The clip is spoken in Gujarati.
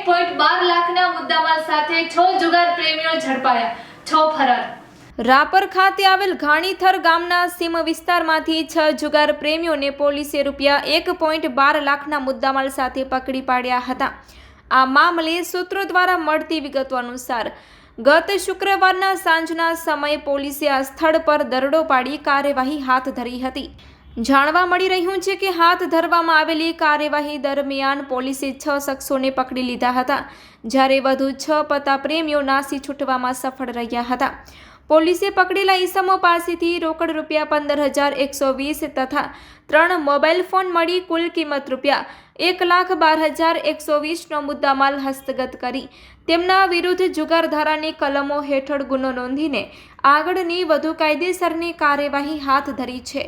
1.12 લાખના મુદ્દામાલ સાથે 6 જુગાર પ્રેમીઓ ઝડપાયા, 6 ફરાર। રાપર ખાતે આવેલ ઘાણીથર ગામના સીમ વિસ્તારમાંથી 6 જુગાર પ્રેમીઓને પોલીસે રૂપિયા 1.12 લાખના મુદ્દામાલ સાથે પકડી પાડ્યા હતા। આ મામલે સૂત્રો દ્વારા મળતી વિગતો અનુસાર ગત શુક્રવારના સાંજના સમયે પોલીસે આ સ્થળ પર દરોડો પાડી કાર્યવાહી હાથ ધરી હતી। જાણવા મળી રહ્યું છે કે હાથ ધરવામાં આવેલી કાર્યવાહી દરમિયાન પોલીસે 6 શખ્સોને પકડી લીધા હતા, જ્યારે વધુ 6 પત્તા પ્રેમીઓ નાસી છૂટવામાં સફળ રહ્યા હતા। પોલીસે પકડેલા ઈસમો પાસેથી રોકડ રૂપિયા 15,120 તથા 3 મોબાઈલ ફોન મળી કુલ કિંમત રૂપિયા 1,12,120નો મુદ્દામાલ હસ્તગત કરી તેમના વિરુદ્ધ જુગાર ધારાની કલમો હેઠળ ગુનો નોંધીને આગળની વધુ કાયદેસરની કાર્યવાહી હાથ ધરી છે।